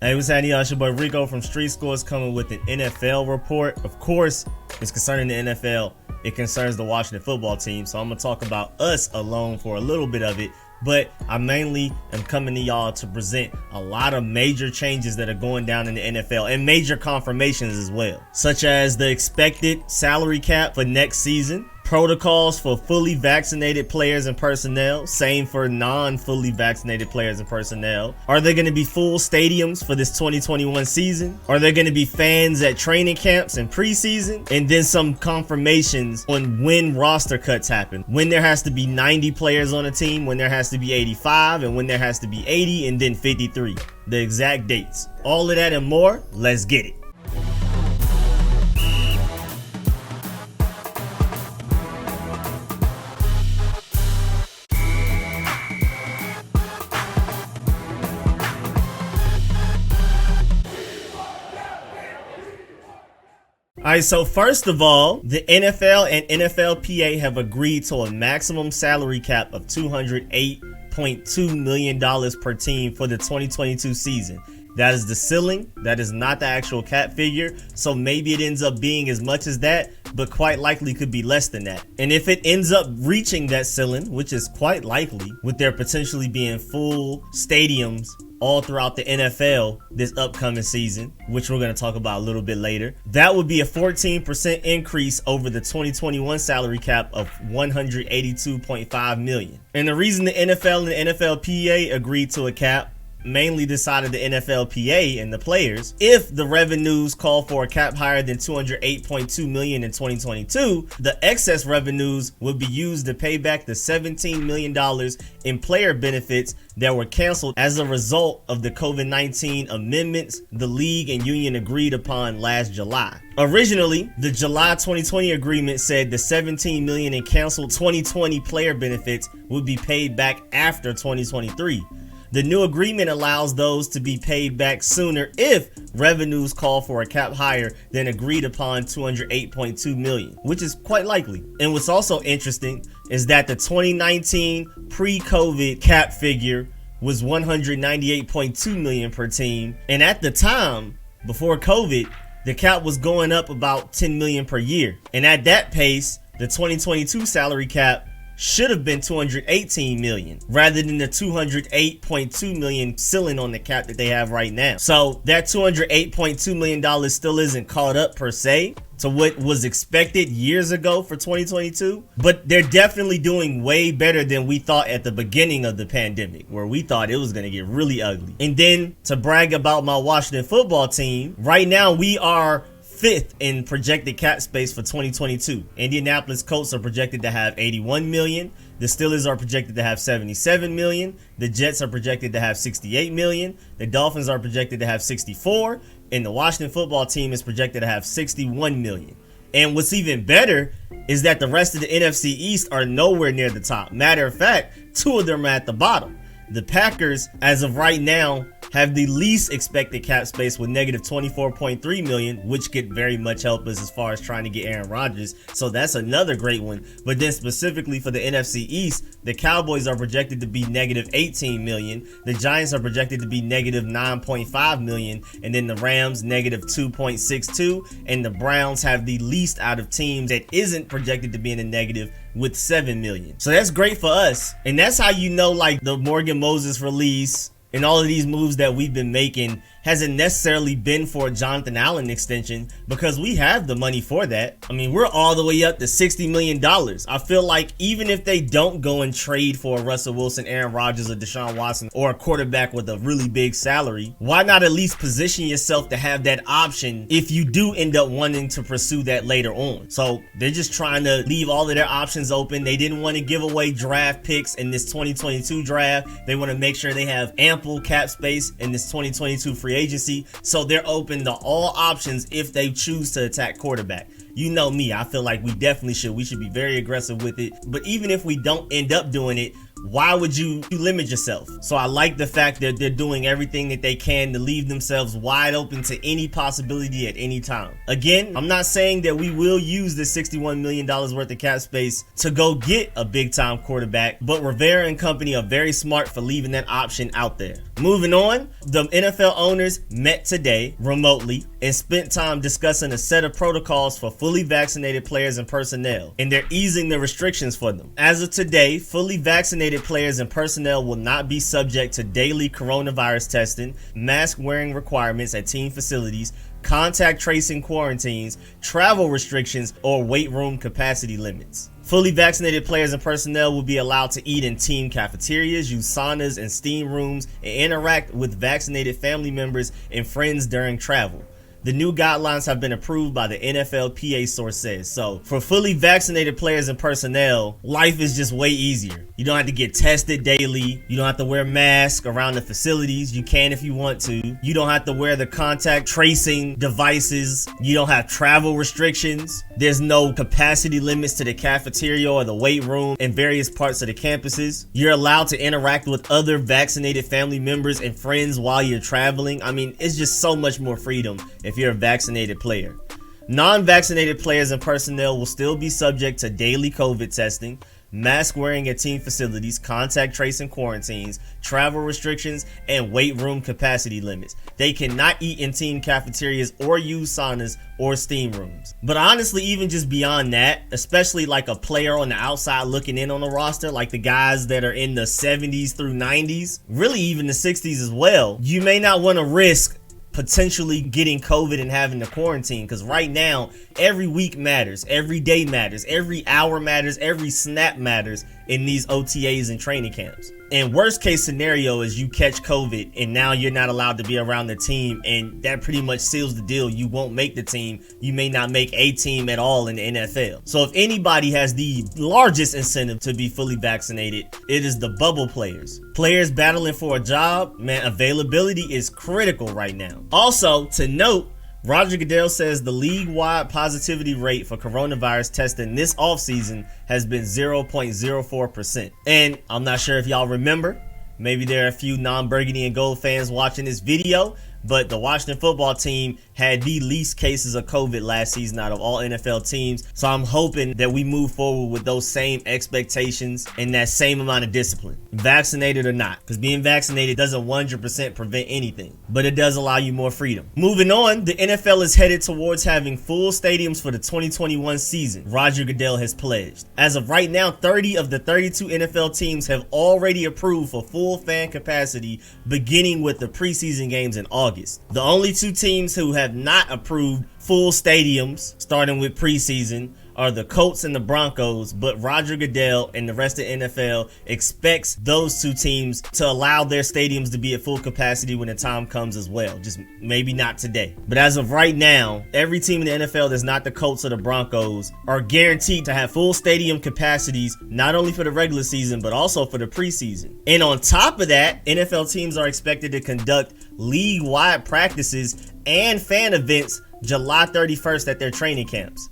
Hey, what's happening, y'all? It's your boy Rico from Street Scores coming with an NFL report. Of course, it's concerning the NFL. It concerns the Washington football team. So I'm going to talk about us alone for a little bit of it. But I mainly am coming to y'all to present a lot of major changes that are going down in the NFL and major confirmations as well, such as the expected salary cap for next season, protocols for fully vaccinated players and personnel, same for non-fully vaccinated players and personnel. Are there going to be full stadiums for this 2021 season? Are there going to be fans at training camps and preseason? And then some confirmations on when roster cuts happen, when there has to be 90 players on a team, when there has to be 85, and when there has to be 80 and then 53. The exact dates. All of that and more, let's get it. Alright, so first of all, the NFL and NFLPA have agreed to a maximum salary cap of $208.2 million per team for the 2022 season. That is the ceiling. That is not the actual cap figure. So maybe it ends up being as much as that, but quite likely could be less than that. And if it ends up reaching that ceiling, which is quite likely, with there potentially being full stadiums all throughout the NFL this upcoming season, which we're going to talk about a little bit later, that would be a 14% increase over the 2021 salary cap of $182.5 million. And the reason the NFL and the NFLPA agreed to a cap, mainly decided the NFLPA and the players, if the revenues call for a cap higher than $208.2 million in 2022, the excess revenues would be used to pay back the $17 million in player benefits that were canceled as a result of the COVID-19 amendments the league and union agreed upon last July. Originally, the July 2020 agreement said the $17 million in canceled 2020 player benefits would be paid back after 2023. The new agreement allows those to be paid back sooner if revenues call for a cap higher than agreed upon $208.2 million, which is quite likely. And what's also interesting is that the 2019 pre-COVID cap figure was $198.2 million per team. And at the time, before COVID, the cap was going up about $10 million per year. And at that pace, the 2022 salary cap should have been $218 million rather than the $208.2 million ceiling on the cap that they have right now. So that $208.2 million still isn't caught up per se to what was expected years ago for 2022, but they're definitely doing way better than we thought at the beginning of the pandemic, where we thought it was going to get really ugly. And then to brag about my Washington football team, right now we are 5th in projected cap space for 2022. Indianapolis Colts are projected to have 81 million. The Steelers are projected to have 77 million. The Jets are projected to have 68 million. The Dolphins are projected to have 64. And the Washington football team is projected to have 61 million. And what's even better is that the rest of the NFC East are nowhere near the top. Matter of fact, 2 of them are at the bottom. The Packers, as of right now, have the least expected cap space with negative 24.3 million, which could very much help us as far as trying to get Aaron Rodgers. So that's another great one. But then specifically for the NFC East, the Cowboys are projected to be negative 18 million. The Giants are projected to be negative 9.5 million. And then the Rams negative 2.62. And the Browns have the least out of teams that isn't projected to be in the negative with 7 million. So that's great for us. And that's how you know, like, the Morgan Moses release and all of these moves that we've been making hasn't necessarily been for a Jonathan Allen extension, because we have the money for that. I mean, we're all the way up to $60 million. I feel like even if they don't go and trade for a Russell Wilson, Aaron Rodgers, or Deshaun Watson, or a quarterback with a really big salary, why not at least position yourself to have that option if you do end up wanting to pursue that later on? So they're just trying to leave all of their options open. They didn't want to give away draft picks in this 2022 draft. They want to make sure they have ample cap space in this 2022 free agency, so they're open to all options if they choose to attack quarterback. You know me, I feel like we definitely should. We should be very aggressive with it. But even if we don't end up doing it, why would you limit yourself? So I like the fact that they're doing everything that they can to leave themselves wide open to any possibility at any time. Again, I'm not saying that we will use this $61 million worth of cap space to go get a big time quarterback, but Rivera and company are very smart for leaving that option out there. Moving on, the NFL owners met today remotely and spent time discussing a set of protocols for fully vaccinated players and personnel, and they're easing the restrictions for them. As of today, fully vaccinated players and personnel will not be subject to daily coronavirus testing, mask wearing requirements at team facilities, contact tracing quarantines, travel restrictions, or weight room capacity limits. Fully vaccinated players and personnel will be allowed to eat in team cafeterias, use saunas and steam rooms, and interact with vaccinated family members and friends during travel. The new guidelines have been approved by the NFLPA, source says. So for fully vaccinated players and personnel, life is just way easier. You don't have to get tested daily. You don't have to wear masks around the facilities. You can if you want to. You don't have to wear the contact tracing devices. You don't have travel restrictions. There's no capacity limits to the cafeteria or the weight room in various parts of the campuses. You're allowed to interact with other vaccinated family members and friends while you're traveling. I mean, it's just so much more freedom if you're a vaccinated player. Non-vaccinated players and personnel will still be subject to daily COVID testing, mask wearing at team facilities, contact tracing quarantines, travel restrictions, and weight room capacity limits. They cannot eat in team cafeterias or use saunas or steam rooms. But honestly, even just beyond that, especially like a player on the outside looking in on the roster, like the guys that are in the 70s through 90s, really even the 60s as well, you may not want to risk potentially getting COVID and having to quarantine, because right now every week matters, every day matters, every hour matters, every snap matters in these OTAs and training camps. And worst case scenario is you catch COVID and now you're not allowed to be around the team, and that pretty much seals the deal. You won't make the team. You may not make a team at all in the NFL. So if anybody has the largest incentive to be fully vaccinated, it is the bubble players. Players battling for a job, man, availability is critical right now. Also, to note, Roger Goodell says the league-wide positivity rate for coronavirus testing this offseason has been 0.04%. And I'm not sure if y'all remember, maybe there are a few non-burgundy and gold fans watching this video, but the Washington football team had the least cases of COVID last season out of all NFL teams. So I'm hoping that we move forward with those same expectations and that same amount of discipline, vaccinated or not, because being vaccinated doesn't 100% prevent anything, but it does allow you more freedom. Moving on, the NFL is headed towards having full stadiums for the 2021 season, Roger Goodell has pledged. As of right now, 30 of the 32 NFL teams have already approved for full fan capacity, beginning with the preseason games in August. The only two teams who have not approved full stadiums, starting with preseason, are the Colts and the Broncos, but Roger Goodell and the rest of the NFL expects those two teams to allow their stadiums to be at full capacity when the time comes as well. Just maybe not today. But as of right now, every team in the NFL that's not the Colts or the Broncos are guaranteed to have full stadium capacities, not only for the regular season, but also for the preseason. And on top of that, NFL teams are expected to conduct league-wide practices and fan events July 31st at their training camps.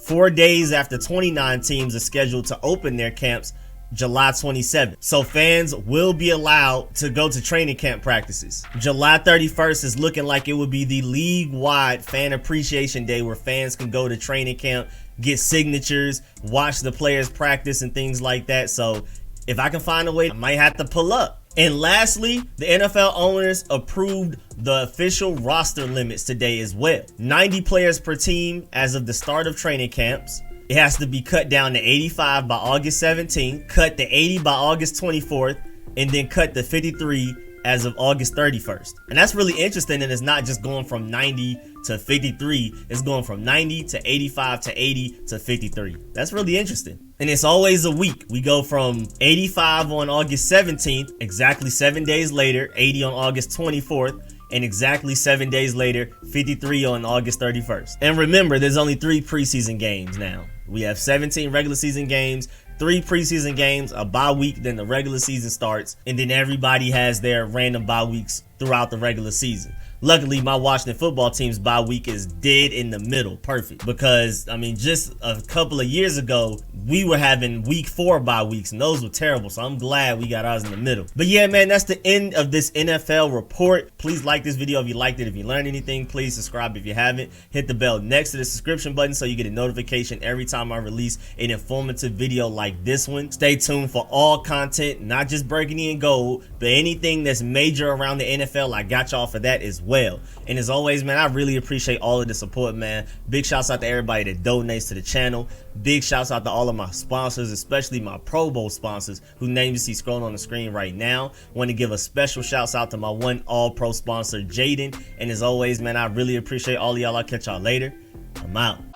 4 days after 29 teams are scheduled to open their camps July 27th. So fans will be allowed to go to training camp practices. July 31st is looking like it would be the league-wide fan appreciation day where fans can go to training camp, get signatures, watch the players practice and things like that. So if I can find a way, I might have to pull up. And lastly, the NFL owners approved the official roster limits today as well. 90 players per team as of the start of training camps. It has to be cut down to 85 by August 17th, cut to 80 by August 24th, and then cut to 53 as of August 31st. And that's really interesting, and it's not just going from 90 to 53, it's going from 90 to 85 to 80 to 53. That's really interesting. And it's always a week. We go from 85 on August 17th, exactly 7 days later, 80 on August 24th, and exactly 7 days later, 53 on August 31st. And remember, there's only 3 preseason games now. We have 17 regular season games, 3 preseason games, a bye week, then the regular season starts, and then everybody has their random bye weeks throughout the regular season. Luckily, my Washington football team's bye week is dead in the middle. Perfect. Because, I mean, just a couple of years ago, we were having week 4 bye weeks, and those were terrible. So I'm glad we got ours in the middle. But yeah, man, that's the end of this NFL report. Please like this video if you liked it. If you learned anything, please subscribe if you haven't. Hit the bell next to the subscription button so you get a notification every time I release an informative video like this one. Stay tuned for all content, not just burgundy and gold, but anything that's major around the NFL. I got y'all for that as well. And as always, man, I really appreciate all of the support, man. Big shouts out to everybody that donates to the channel. Big shouts out to all of my sponsors, especially my Pro Bowl sponsors, whose names you see scrolling on the screen right now. Want to give a special shouts out to my one All-Pro sponsor, Jaden. And as always, man, I really appreciate all of y'all. I'll catch y'all later. I'm out.